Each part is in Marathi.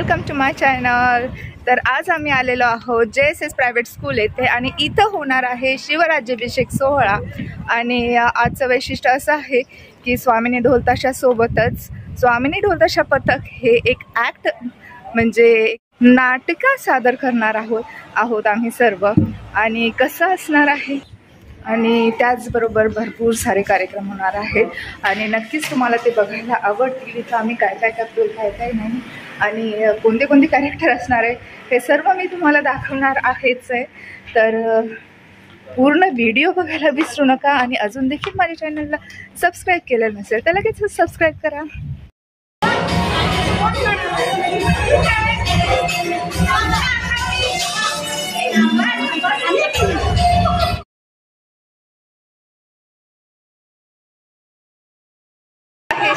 Welcome to my channel. तर आज आम्ही आलेलो आहोत JSS प्रायव्हेट स्कूल येथे आणि इथं होणार आहे शिवराज्याभिषेक सोहळा। आणि आजचं वैशिष्ट्य असं आहे की स्वामिनी ढोलताशा सोबतच स्वामिनी ढोलताशा पथक हे एक ॲक्ट म्हणजे नाटका सादर करणार आहोत आम्ही सर्व। आणि कसं असणार आहे आणि त्याचबरोबर भरपूर सारे कार्यक्रम होणार आहेत आणि नक्कीच तुम्हाला ते बघायला आवडतील। इथं आम्ही काय काय करतो काय काय नाही आणि कोणते कोणते कॅरेक्टर असणार आहे हे सर्व मी तुम्हाला दाखवणार आहेच आहे। तर पूर्ण व्हिडिओ बघायला विसरू नका आणि अजून देखील माझ्या चॅनलला सबस्क्राईब केलेलं नसेल तर लगेच सबस्क्राईब करा।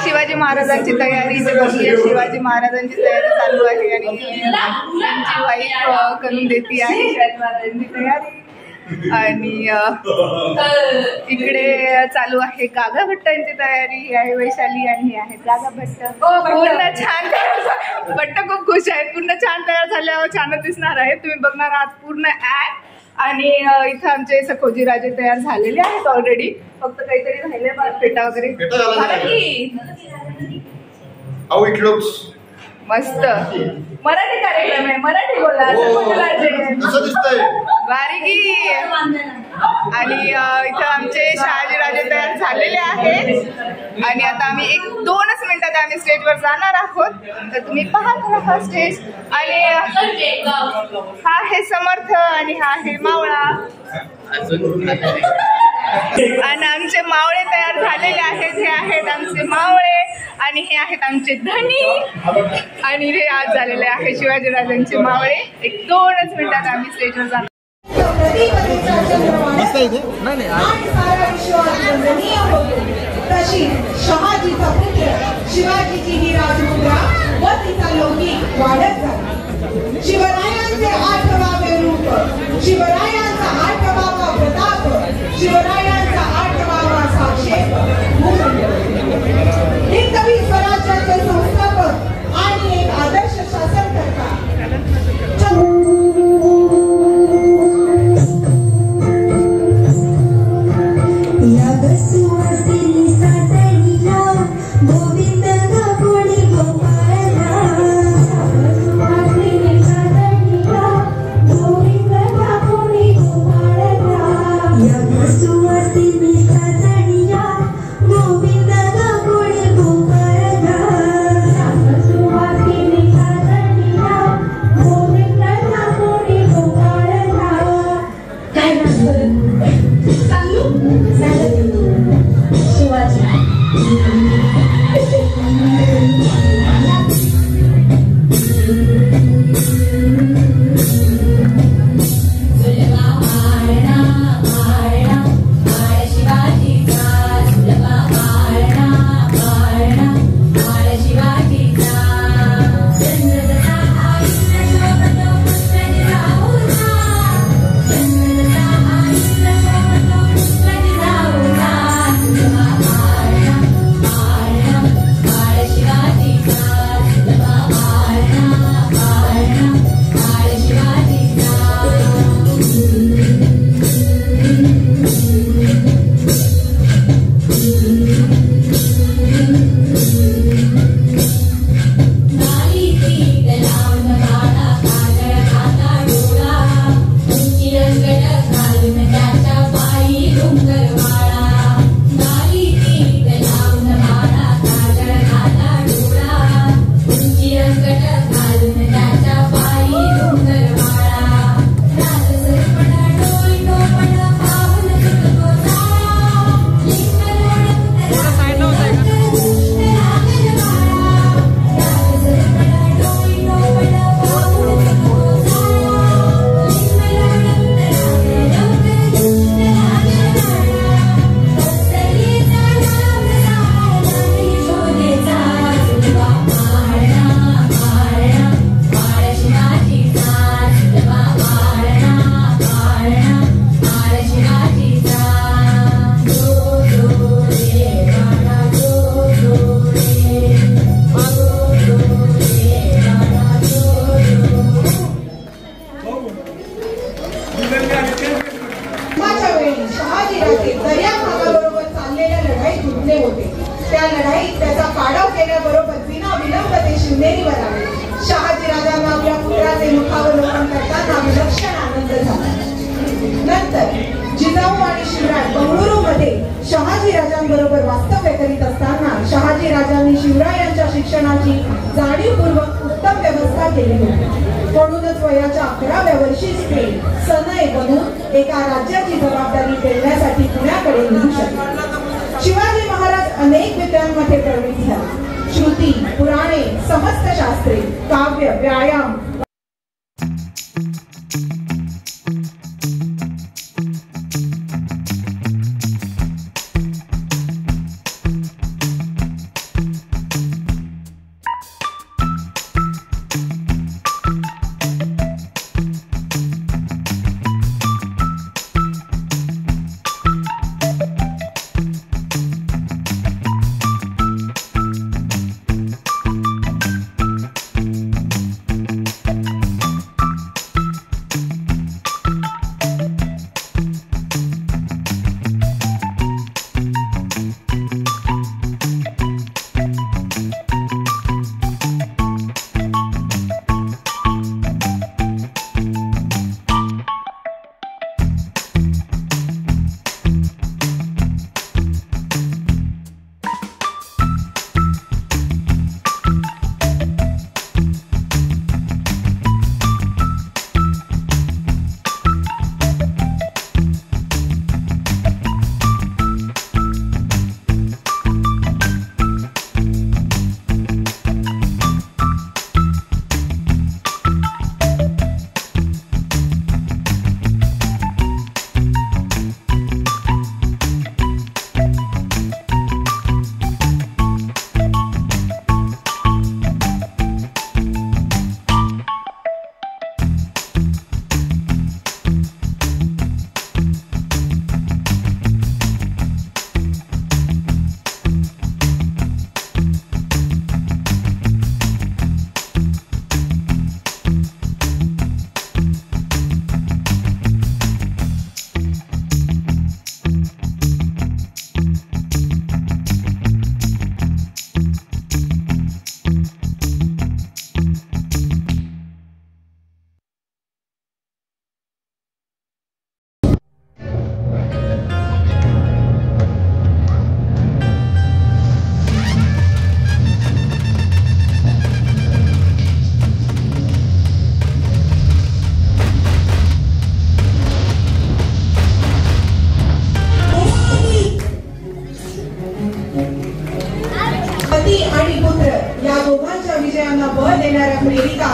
शिवाजी महाराजांची तयारी शिवाजी महाराजांची तयारी चालू आहे आणि त्यांची वाईफ करून देते आहे शिवाजी महाराजांची तयारी। आणि इकडे चालू आहे गागा भट्टांची तयारी। ही आहे वैशाली आणि ही आहे गागा भट्ट। पूर्ण छान भट्ट खूप खुश आहेत, पूर्ण छान तयार झाल्यावर छानच दिसणार आहे। तुम्ही बघणार आहात पूर्ण ॲक्ट। आणि इथं आमचे सखोजी राजे तयार झालेले आहेत ऑलरेडी, फक्त काहीतरी राहिले पेटा वगैरे मस्त मराठी कार्यक्रम आहे, मराठी बोला सखोजी राजे बारीकी। आणि इथं आमचे शहाजी राजे तयार झालेले आहेत आणि आता आम्ही 1-2 मिनिटात आम्ही स्टेजवर जाणार आहोत, तर तुम्ही पाहत राहा स्टेज। आणि हा आहे समर्थ आणि हा आहे मावळा आणि आमचे मावळे तयार झालेले आहेत। हे आहेत आमचे मावळे आणि हे आहेत आमचे धनी आणि हे आज झालेले आहे शिवाजीराजांचे मावळे। 1-2 मिनिटात आम्ही स्टेजवर जाणार। शहाजीचा पुत्र शिवाजीची ही राजमुद्रा व तिचा लौकिक वाढत झाला। शिवरायांचे 8वावे रूप, शिवरायांचा 8वावा प्रताप, शिवरायांचा 8वावा साक्षेप। हिंदवी स्वराज्याचे संस्थापक आणि एक आदर्श शासनकर्ता। बरोबर वास्तव्य करीत असताना शहाजी राजांनी शिवरायांच्या शिक्षणाची जाणीवपूर्वक उत्तम व्यवस्था केली होती. म्हणूनच वयाच्या 11व्या वर्षीच ते सनय बनून एका राज्याची जबाबदारी पेलण्यासाठी पुण्याकडे निघू शकले. शिवाजी महाराज अनेक विद्यांमध्ये प्रवृत्त झाले. श्रुती, पुराणे, समस्त शास्त्रे, काव्य, व्यायाम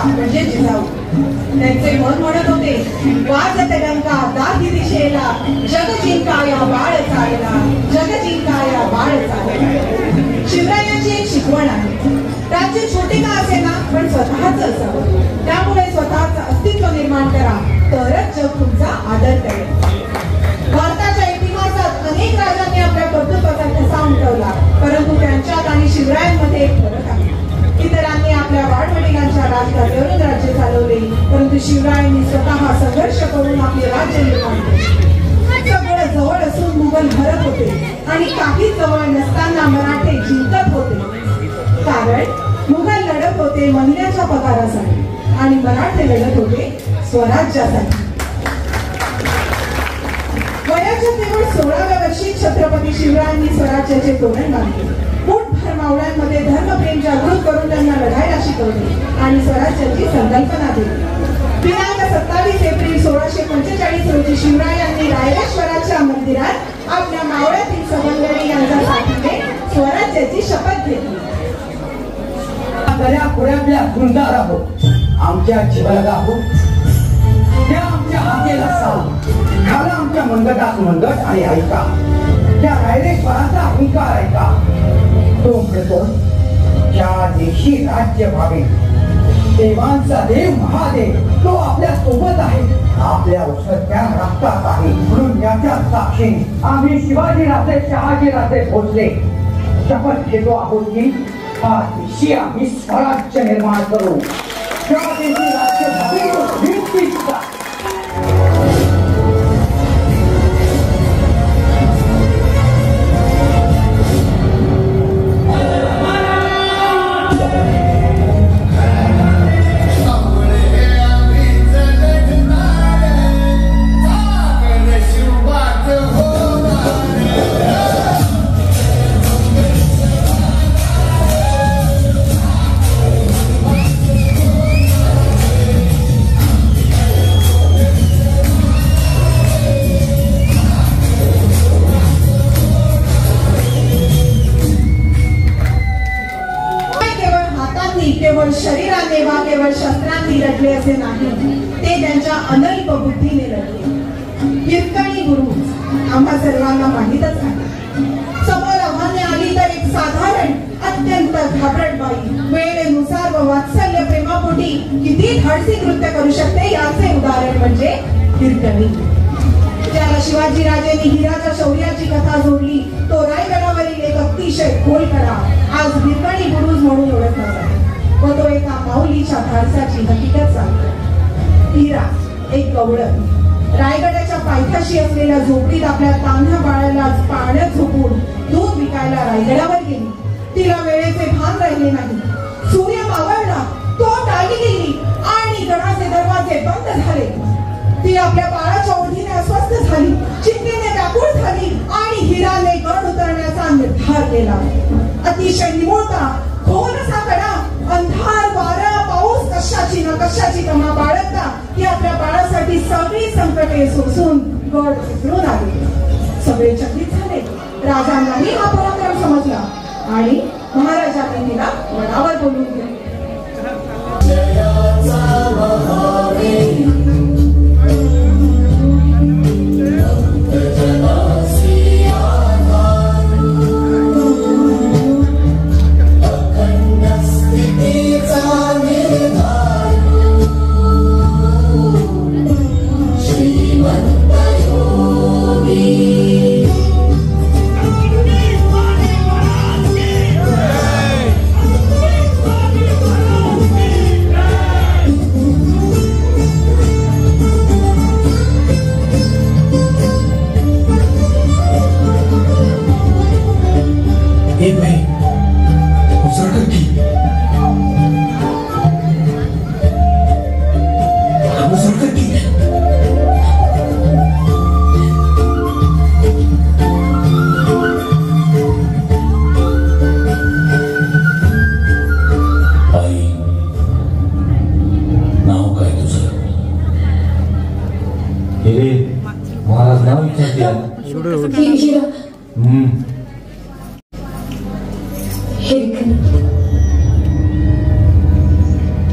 म्हणजे जिजाऊ. त्यांचे मन म्हणत होते, वाज तेलंका दाही दिशेला, जग जिंकाया बाळ चालला, जग जिंकाया बाळ चालला. शिवरायांची एक शिकवण आहे, राज्य छोटे का असेना पण स्वतःच असावं. त्यामुळे स्वतःचं अस्तित्व निर्माण करा, तरच जग तुमचा आदर करेल. भारताच्या इतिहासात अनेक राजांनी आपल्या कर्तृत्वाचा ठसा उमटवला, परंतु त्यांच्यात आणि शिवरायांमध्ये एक फरक आहे. इतरांनी आपल्या वाडवडिलांच्या राज्यात राज्य चालवले, परंतु शिवरायांनी स्वतः संघर्ष करून आपले राज्य निर्माण केले. सगळं जवळ असून मुघल भरत होते आणि काही जवळ नसताना मराठे जिंकत होते. कारण मुघल लढत होते महिन्याच्या पगारासाठी आणि मराठे लढत होते स्वराज्यासाठी. वयाच्या केवळ 16व्या वर्षी छत्रपती शिवरायांनी स्वराज्याचे तोरण बांधले. मुठभर मावळ्यांमध्ये धर्मप्रेम जागृत करून त्यांना लढायला शिकवले आणि स्वराज्याची संकल्पना दिली. दिनांक 27 एप्रिल 1645 रोजी शिवरायांनी रायरेश्वराच्या मंदिरात आपल्या मावळ्यातील सवंगडी यांच्या साथीने स्वराज्याची शपथ घेतली. गळ्या पुऱ्यातल्या गुंडार आहोत, आमच्या जीवाला आहोत, त्या आमच्या हाकेला साल, खाला आमच्या मंगटात मंगट आणि ऐका त्या रायरेश्वराचा अहंकार ऐका. तो म्हणतो ज्या दिवशी राज्य व्हावे देवांचा देव महादेव तो आपल्या सोबत आहे, आपल्या उसळत्या रक्तात आहे. म्हणून याच्या साक्षीने आम्ही शिवाजी राजे शहाजी राजे भोसले शपथ घेतो आहोत की हा दिवशी आम्ही स्वराज्य निर्माण करू. त्या दिवशी राज्य व्हावे झाले असे नाही, ते त्यांच्या अनल्प बुद्धीने लढले. हिरकणी गुरु आम्हा सर्वांना माहीतच आहे. समोर आव्हाने आली तर एक साधारण अत्यंत घाबरट बाई वेळेनुसार व वात्सल्य प्रेमापोटी किती धाडसी कृत्य करू शकते याचे उदाहरण म्हणजे हिरकणी. ज्याला शिवाजी राजेंनी हिराच्या शौर्याची कथा जोडली तो रायगडावरील एक अतिशय खोलकडा आज हिरकणी बुरुज म्हणून ओळखला जातो व तो एका माऊलीच्या धाडसाची हकीकत सांगतो. हिरा एक गवळण रायगडाच्या पायथ्याशी असलेल्या झोपडीत आपल्या तान्ह्या बाळाला पाण्यात झोपून दूध विकायला रायगडावर गेली. तिला वेळेचे भान राहिले नाही. सूर्य मावळला, तो टाळी गेली आणि गडाचे दरवाजे बंद झाले. ती आपल्या बाळाच्या ओढीने अस्वस्थ झाली, चिंतेने व्याकुळ झाली आणि हिराने गड उतरण्याचा निर्धार केला. अतिशय निमुळता खोल असा कडा, अंधार वारा पाऊस कशाची न कशाची कमा बाळगता ती आपल्या बाळासाठी सगळी संकटे सोसून गड उतरून आली. सगळे चकित झाले. राजांनाही हा पराक्रम समजला आणि महाराजांनी तिला वडावर बोलून दिले.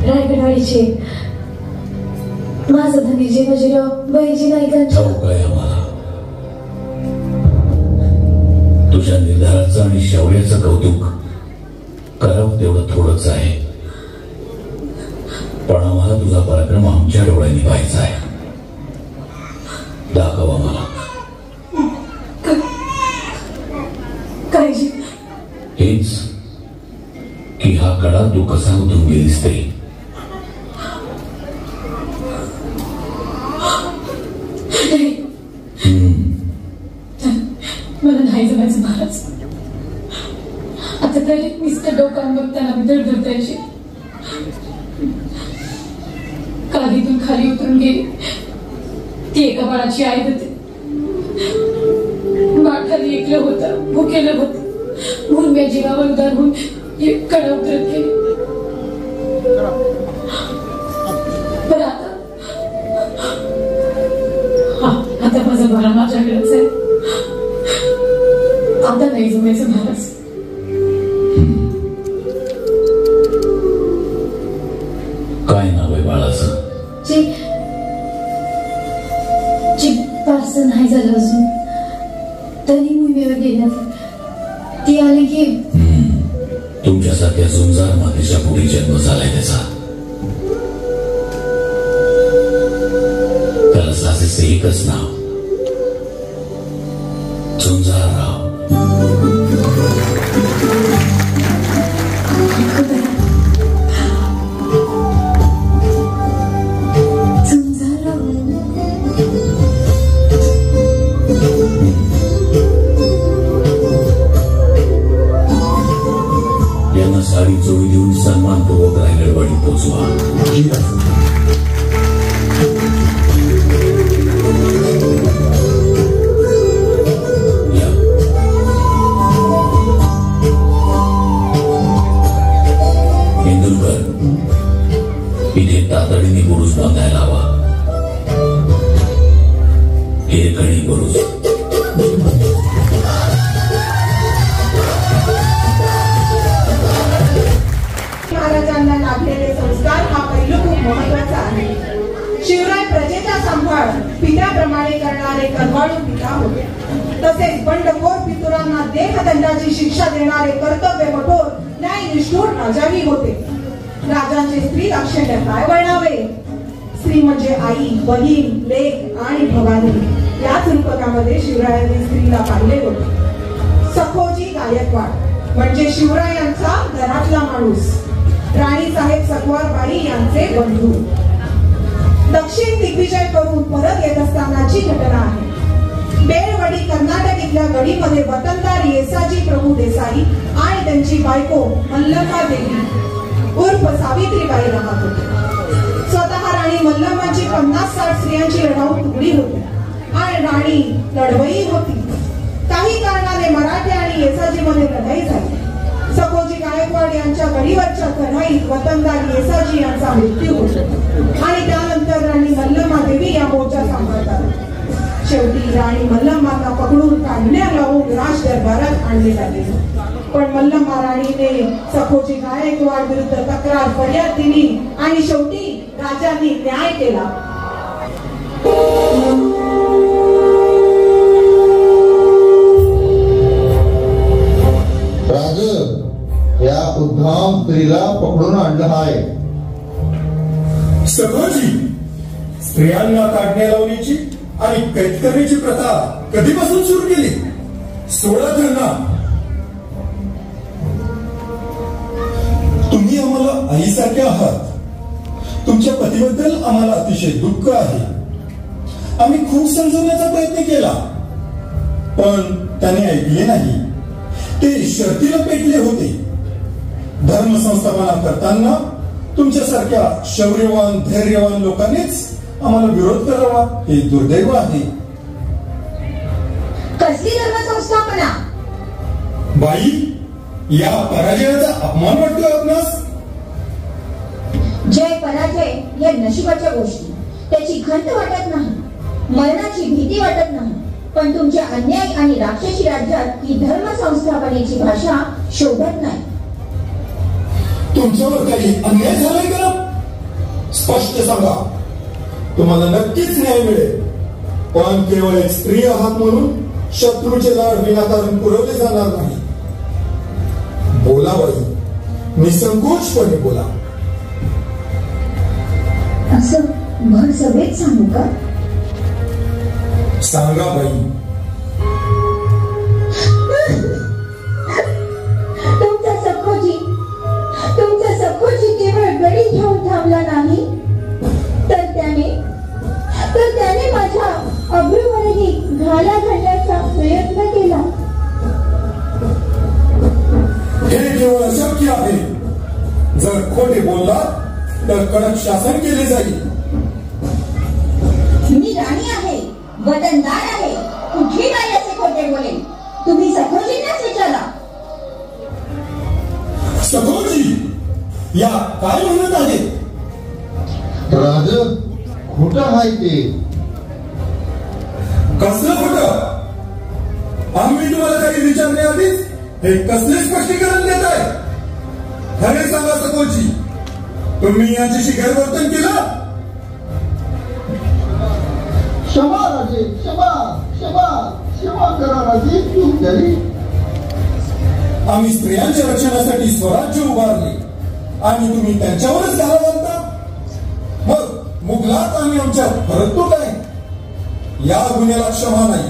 रायगडवाडीचे माझा धनी जेवाजीराव बहिजी नाईकांच्या तुझ्या निर्धाराचं आणि शौर्याचं कौतुक करावं तेवढं थोडंच आहे, पण आम्हाला तुझा पराक्रम आमच्या डोळ्यांनी पाहायचा आहे. दाखव आम्हाला. हेच की हा कडा तू कसा उतरून गेलीस ते. मला नाही जमायचं महाराज. आता तरी मिस्टर डोकान बघताना मी धडधडतायची. कालीतून खाली उतरून गेली ती एका बाळाची आई होती. बाळ खाली एकलं होतं, भुकेलं होतं. मुरम्या जीवावर उदार होऊन कडा उतरत गेली. पण आता माझा बाळा माझ्याकडेच आहे. आता नाही जमायचं महाराज. काय नाव आहे बाळाचं? पार्सल नाही झालं अजून तरी मुंबईवर गेल्यात. ती आली की तुमच्यासारख्या झुंजार मातेच्या पुढे जन्म झालाय त्याचा. त्याला साजेसे एकच नाव, झुंजारराव. यांना साडी जोडी देऊन सन्मानपूर्वक रायगडवाडी पोचवा. आणि कनवाळू पिता होते. तसेच बंडखोर पितुरांना देहदंडाची शिक्षा देणारे कर्तव्य कठोर न्यायनिष्ठुर राजाही होते. राजांचे स्त्री दाक्षिण्य काय वर्णावे. स्त्री म्हणजे आई, बहीण, लेक आणि भवानी. याच रूपकामध्ये शिवरायांनी स्त्रीला पाहिले होते. सखोजी गायकवाड म्हणजे शिवरायांचा घरातला माणूस. राणी साहेब सकवारबाई यांचे बंधू. दक्षिण दिग्विजय करून परत येत असतानाची घटना आहे. बेळवडी कर्नाटक इथल्या गडीमध्ये वतनदार येसाजी प्रभू देसाई आणि त्यांची बायको मल्लम्मा देवी उर्फ सावित्रीबाई राहत होते. स्वतः राणी मल्लम्माची 50-60 स्त्रियांची लढाऊ तुकडी होती आणि राणी लढवई होती. काही कारणाने मराठे आणि येसाजी मध्ये लढाई झाली. सखोजी गायकवाड यांच्या गडीवरच्या लढाईत वतनदार येसाजी यांचा मृत्यू होतो आणि त्यानंतर राणी मल्लम्मा देवी या मोर्चा सांभाळतात. शेवटी राणी मल्लम्माला पकडून काढण्या लावून राज दरबारात आणले झाले. पण मल्लम्मा राणीने सखोजी गायकवाड विरुद्ध तक्रार फर्याद दिली आणि शेवटी राजांनी न्याय केला. राज या उद्धाम स्त्रीला पकडून आणलं आहे. सखोजी, स्त्रियांना काढण्या लावण्याची आणि कैद करण्याची प्रथा कधीपासून सुरू केली? सोडा त्यांना. तुम्ही आम्हाला आईसारखे आहात. तुमच्या पतीबद्दल आम्हाला अतिशय दुःख आहे. आम्ही खूप समजवण्याचा प्रयत्न केला पण त्याने ऐकले नाही. ते शर्तीला पेटले होते. धर्म संस्थापना करताना तुमच्यासारख्या शौर्यवान धैर्यवान लोकांनीच आम्हाला विरोध करावा हे दुर्दैव आहे. कसली धर्म संस्थापना? बाई, या पराजयाचा अपमान वाटतोय आपणास? जय पराजय या नशिबाच्या गोष्टी. त्याची खंत वाटत नाही, मरणाची भीती वाटत नाही. पण तुमच्या अन्याय आणि राक्षसी राज्यात ही धर्म संस्थापनेची भाषा शोभत नाही. तुमच्यावर काही अन्याय झालाय का? स्पष्ट सांगा. तुम्हाला नक्कीच न्याय मिळेल. पण केवळ एक स्त्री आहात म्हणून शत्रूचे लाड विनाकारण पुरवले जाणार नाही. बोला बाई, निसंकोचपणे बोला. असं भर सभेत सांगू का? सांगा बाई. तुमचा सखोजी केवळ गडी घेऊन थांबला नाही तर त्याने माझ्या अब्रूवरही घाला घालण्याचा प्रयत्न केला. हे केवळ अशक्य आहे. जर खोटे बोलला तर कडक शासन केले जाईल. मी राणी आहे, वतनदार आहे. कुठली बाई असे खोटे बोलेल? तुम्ही सखोजींनाच विचारा. सखोजी, या काय म्हणत आहे? राज, खोटं आहे ते. कसलं खोटं? आम्ही तुम्हाला काही विचारण्याआधीच हे कसले स्पष्टीकरण देत आहे? खरे सांगा सखोजी, तुम्ही यांच्याशी गैरवर्तन केलं? क्षमा राजे, क्षमा क्षमा क्षमा करा राजे, चूक झाली. आम्ही स्त्रियांच्या रक्षणासाठी स्वराज्य उभारले आणि तुम्ही त्यांच्यावरच घाला घालता. मग मुघलात आणि आमच्यात फरक तो काय? या गुन्ह्याला क्षमा नाही.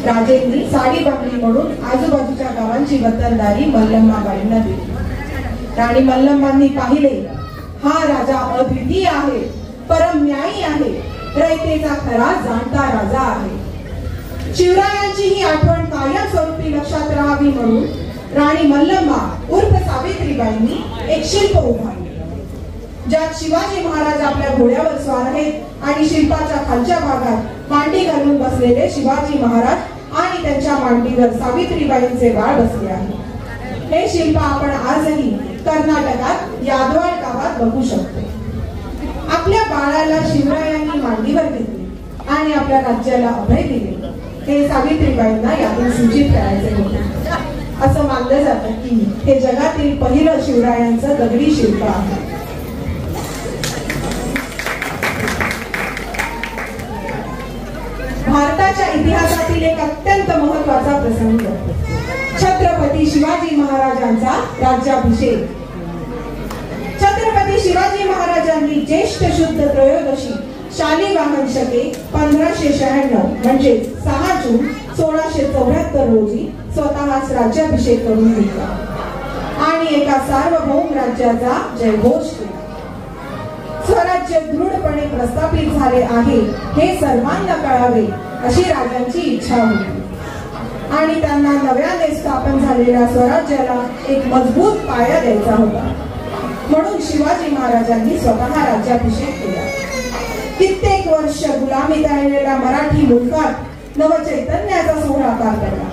राजेंनी साडी बांधली म्हणून आजूबाजूच्या गावांची वतनदारी मल्लम्माबाईंना दिली. राणी मल्लम्मांनी पाहिले, हा राजा अद्वितीय आहे, परम न्यायी आहे, रयतेचा खरा जाणता राजा आहे. शिवरायांची ही आठवण कायमस्वरूपी लक्षात राहावी म्हणून राणी मल्लम्मा उर्फ सावित्रीबाईंनी एक शिल्प उभारले, ज्यात शिवाजी महाराज आपल्या घोड्यावर स्वार आहेत आणि शिल्पाच्या खालच्या भागात मांडी घालून बसलेले शिवाजी महाराज आणि त्यांच्या मांडीवर सावित्रीबाईंचे बाळ बसले आहे. हे शिल्प आपण आजही कर्नाटकात यादवाड गावात बघू शकतो. आपल्या बाळाला शिवरायांनी मांडीवर घेतले आणि आपल्या राज्याला अभय दिले, हे सावित्रीबाईंना यातून सूचित करायचे होते. असं मानलं जातं की हे जगातील पहिलं शिवरायांचं दगडी शिल्प आहे. भारताच्या इतिहासातील एक अत्यंत महत्वाचा प्रसंग, छत्रपती शिवाजी महाराजांचा राज्याभिषेक. छत्रपती शिवाजी महाराजांनी ज्येष्ठ शुद्ध त्रयोदशी शालिवाहन शके 1596 म्हणजे 6 जून 1674 रोजी स्वतःच राज्याभिषेक करून घेतला आणि एका सार्वभौम राज्याचा जयघोष केला. स्वराज्य दृढपणे प्रस्थापित झाले आहे हे सर्वांना कळावे अशी राजांची इच्छा होती आणि त्यांना नव्याने स्थापन झालेल्या स्वराज्याला एक मजबूत पाया द्यायचा होता. म्हणून शिवाजी महाराजांनी स्वतः राज्याभिषेक केला. कित्येक वर्ष गुलामीत राहिलेल्या मराठी मुलकात नवचैतन्याचा सोहळा पार पडला.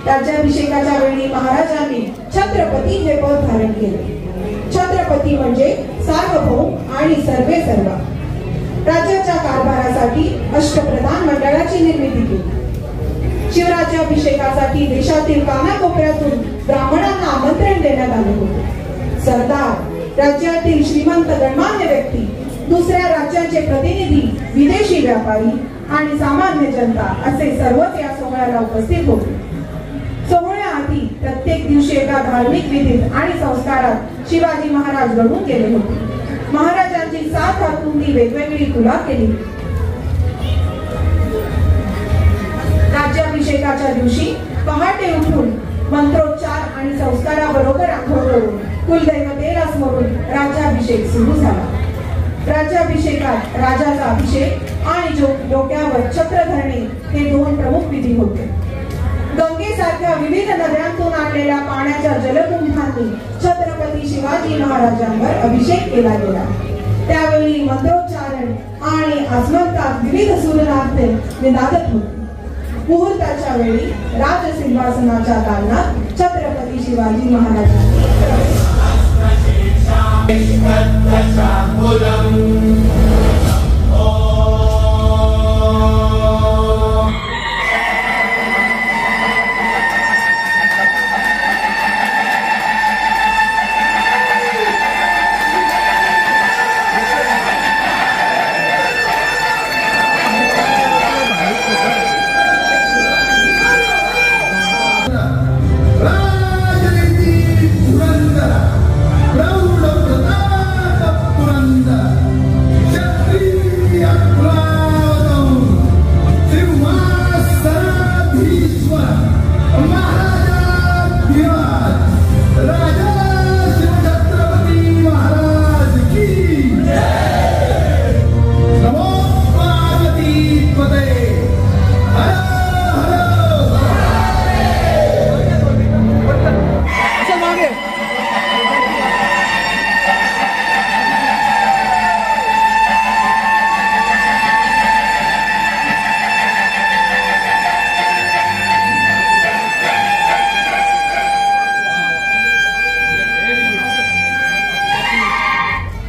राज्याभिषेकाच्या वेळी महाराजांनी छत्रपती हे पद धारण केले. छत्रपती म्हणजे सार्वभौम आणि सर्वे सर्वा. राज्याच्या कारभारासाठी अष्टप्रधान मंडळाची निर्मिती केली. शिवराज्याभिषेकासाठी देशातील कानाकोपऱ्यातून ब्राह्मणांना आमंत्रण देण्यात आले होते. सरदार, राज्यातील श्रीमंत गणमान्य व्यक्ती, दुसऱ्या राज्याचे प्रतिनिधी, विदेशी व्यापारी आणि सामान्य जनता असे सर्वच या सोहळ्याला उपस्थित होते. सोहळ्याआधी प्रत्येक दिवशी एका धार्मिक विधीत आणि संस्कारात शिवाजी महाराज घडून गेले होते. महाराजांची 7 हातुंडी वेगवेगळी तुला केली. राज्याभिषेकाच्या दिवशी पहाटे उठून मंत्रोच्चार आणि संस्काराबरोबर आंघोळ करून कुलदैवतेला स्मरून राज्याभिषेक सुरू झाला. राज्याभिषेकात राजाचा अभिषेक आणि डोक्यावर छत्र धरणे हे 2 प्रमुख विधी होते. गंगेसारख्या विविध नद्यांतून आणलेल्या पाण्याच्या जलकुंभांनी छत्रपती शिवाजी महाराजांवर अभिषेक केला गेला. त्यावेळी मंत्रोच्चारण आणि आसमंतात विविध सूरनाद निनादत होते. मुहूर्ताच्या वेळी राजसिंहासनाच्या दालनात छत्रपती शिवाजी महाराजांनी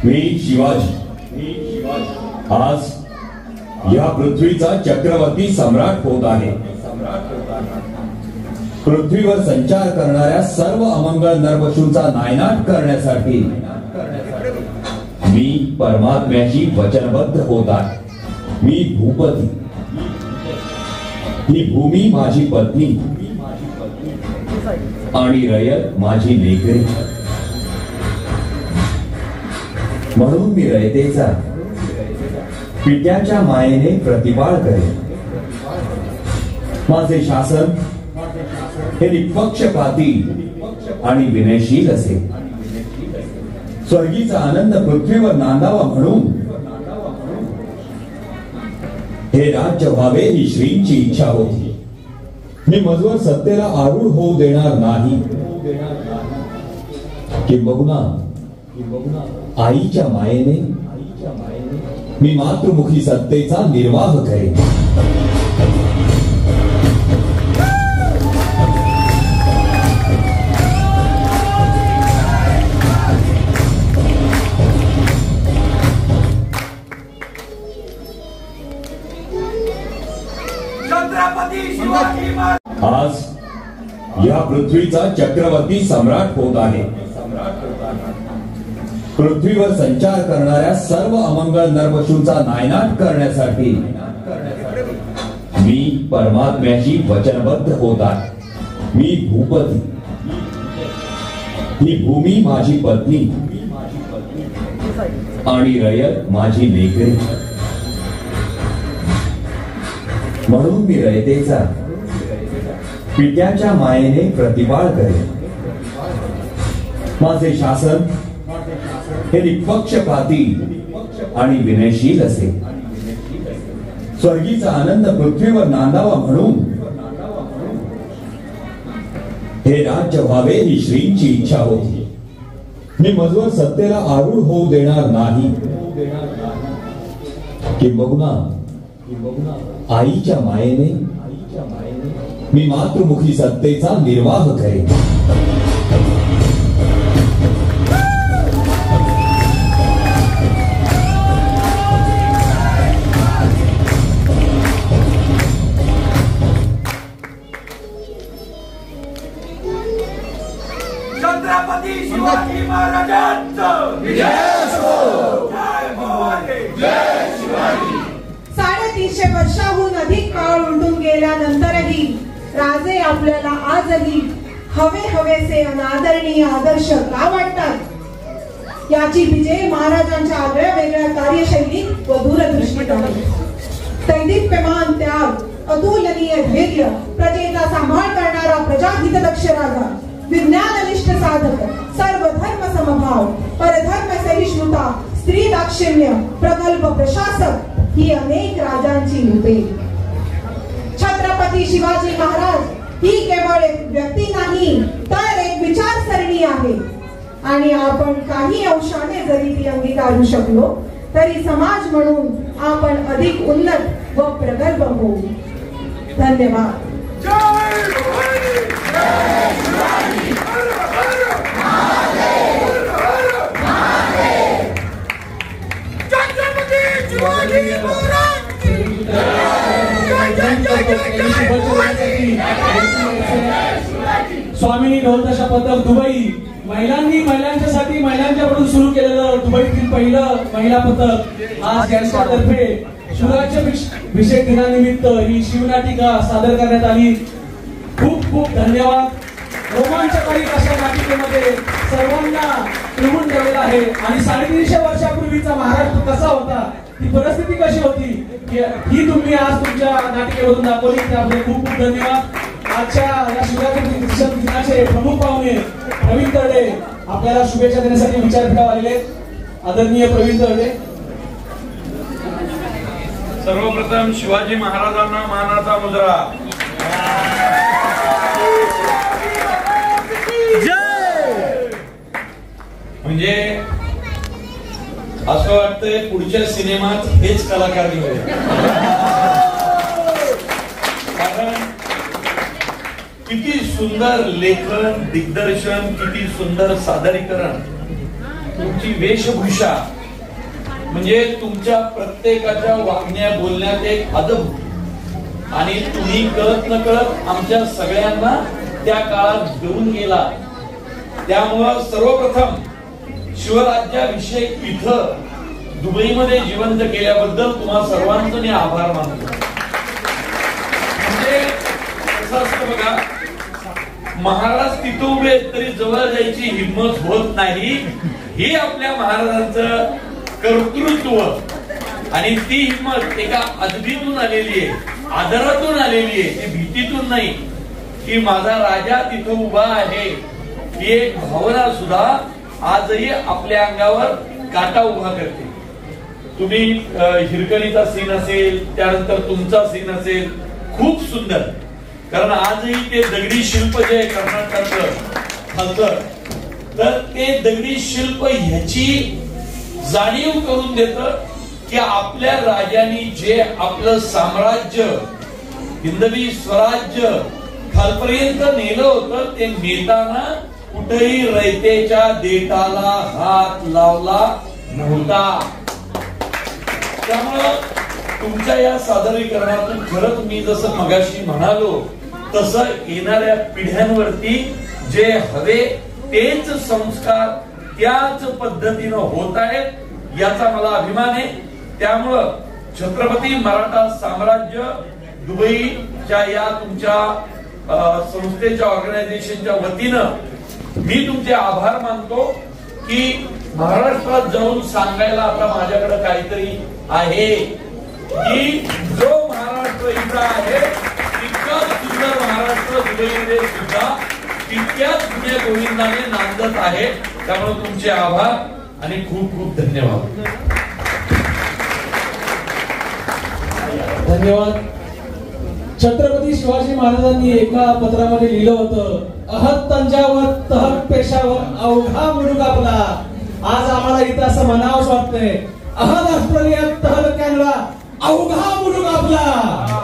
मी शिवाजी आज या पृथ्वीचा चक्रवर्ती सम्राट होत आहे. पृथ्वीवर संचार करणाऱ्या सर्व अमंगळ नरपशूंचा नायनाट करण्यासाठी मी परमात्म्याशी वचनबद्ध होत आहे. मी भूपती, ही भूमी माझी पत्नी आणि रयत माझी लेकरी. म्हणून मी रयतेचा पित्याच्या मायेने प्रतिपाळ करेन. माझे शासन हे निष्पक्षपाती आणि विनयशील असेल. स्वर्गीचा आनंद पृथ्वीवर नांदावा म्हणून हे राज्य व्हावे ही श्रींची इच्छा होती. मी मजवर सत्तेला आरूढ होऊ देणार नाही. किंबहुना आईच्या मायेने मी मातृमुखी सत्तेचा निर्वाह करेन. आज या पृथ्वीचा चक्रवर्ती सम्राट होत आहे. पृथ्वीवर संचार करणाऱ्या सर्व अमंगळ नरपशूंचा नायनाट करण्यासाठी मी परमात्म्याशी वचनबद्ध होत आहे. मी भूपती, ही भूमी माझी पत्नी आणि रयत माझी लेकरे. म्हणून मी रयतेचा पित्याच्या मायेने प्रतिपाळ करेन. माझे शासन हे निष्पक्षपाती आणि विनयशील असेल. स्वर्गीचा आनंद पृथ्वीवर नांदावा म्हणून हे राज्य व्हावे ही श्रींची इच्छा होती. मी मजवर सत्तेला आरूढ होऊ देणार नाही. किंबहुना आईच्या मायेने मी मातृमुखी सत्तेचा निर्वाह करेन. छत्रपती शिवाजी महाराजांचं जय हो. जय भवानी. जय शिवाजी. 350 वर्षाहून अधिक काळ उलटून गेल्यानंतरही राजे आपल्याला आजही हवेसे अनादरणीय आदर्श का वाटतात, याची विजय महाराजांच्या आगळ्या वेगळ्या कार्यशैलीत व दूरदृष्टीने, दैदिप्यमान त्याग, अतुलनीय धैर्य, प्रजेचा सांभाळ करणारा प्रजाहितदक्ष राजा, विज्ञाननिष्ठ साधक, सर्व धर्म समभाव, परधर्म सहिष्णुता, स्त्री दाक्षिण्य, प्रगल्भ प्रशासक ही अनेक राजांची रूपे. छत्रपती शिवाजी महाराज ही केवळ एक व्यक्ती नाही तर एक विचारसरणी आहे. आणि आपण काही अंशाने जरी ती अंगीकारू शकलो तरी समाज म्हणून आपण अधिक उन्नत व प्रगल्भ होऊ. धन्यवाद. स्वामिनी ढोलताशा पथक दुबई महिलांच्यासाठी महिलांच्याकडून सुरू केलेलं दुबईतील पहिलं महिला पथक आज यांच्यातर्फे शिवराज्याभिषेक दिनानिमित्त ही शिवनाटिका सादर करण्यात आली. खूप खूप धन्यवाद. रोमांचकारी अशा नाटिकेमध्ये सर्वांना फिरवून ठेवलेलं आहे. आणि 350 वर्षापूर्वीचा महाराष्ट्र कसा होता, ती परिस्थिती कशी होती, ही तुम्ही आज तुमच्या नाटिकेवरून दाखवली. त्याबद्दल खूप खूप धन्यवाद. आजच्या या शिवराज्य दिनाचे प्रमुख पाहुणे प्रवीण तरडे आपल्याला शुभेच्छा देण्यासाठी विचारपीठावर आलेले. आदरणीय प्रवीण तरडे. सर्वप्रथम शिवाजी महाराजांना मानाचा मुजरा. म्हणजे असं वाटतंय पुढच्या सिनेमात हेच कलाकार निवडले. कारण किती सुंदर लेखन, दिग्दर्शन, किती सुंदर सादरीकरण, तुमची वेशभूषा, म्हणजे तुमच्या प्रत्येकाच्या वागण्या बोलण्यात एक अदब, आणि तुम्ही कळत न कळत आमच्या सगळ्यांना त्या काळात घेऊन गेला. त्यामुळं सर्वप्रथम शिवराज्याभिषेक इथं दुबईमध्ये जिवंत केल्याबद्दल तुम्हा सर्वांचं मी आभार मानतो. म्हणजे कसं असतं बघा, महाराज तिथं उभे तरी जवळ जायची हिंमत होत नाही. ही आपल्या महाराजांचं कर्तृत्व आणि ती हिंमत एका अदबीतून आलेली आहे. आदरातून आलेली आहे, ती भीतीतून नाही, की माझा राजा तिथं उभा आहे, ही एक भावना सुद्धा आजही आपल्या अंगावर काटा उभा करते. तुम्ही हिरकणीचा सीन असेल, त्यानंतर तुमचा सीन असेल, खूप सुंदर. कारण आजही ते दगडी शिल्प जे आहे कर्नाटकातलं खालचं, तर ते दगडी शिल्प ह्याची जाणीव करून देतं की आपल्या राजांनी जे आपलं साम्राज्य, हिंदवी स्वराज्य खालपर्यंत नेलं होतं, ते नेताना कुठेही रयतेच्या देठाला हात लावला नव्हता. त्यामुळं तुमच्या या सादरीकरणातून खरंच मी जसं मगाशी म्हणालो तसं येणाऱ्या पिढ्यांवरती जे हवे तेच संस्कार त्याच पद्धतीनं होत आहेत याचा मला अभिमान आहे. त्यामुळं छत्रपती मराठा साम्राज्य दुबईच्या या तुमच्या संस्थेच्या ऑर्गनायझेशनच्या वतीनं मी तुमचे आभार मानतो की महाराष्ट्रात जाऊन सांगायला आता माझ्याकडे काहीतरी आहे की जो महाराष्ट्र इथं आहे तितकाच सुंदर महाराष्ट्र दुबईमध्ये सुद्धा तितक्याच पुणे गोविंदाने नांदत आहे. त्यामुळे तुमचे आभार आणि खूप खूप धन्यवाद. धन्यवाद. छत्रपती शिवाजी महाराजांनी एका पत्रामध्ये लिहिलं होतं, अहत तंजावर तहत पेशावर अवघा मुलूक आपला. आज आम्हाला इथं असं म्हणावंच वाटतंय, अहत ऑस्ट्रेलियात तहत कॅनडा अवघा मुलूक आपला.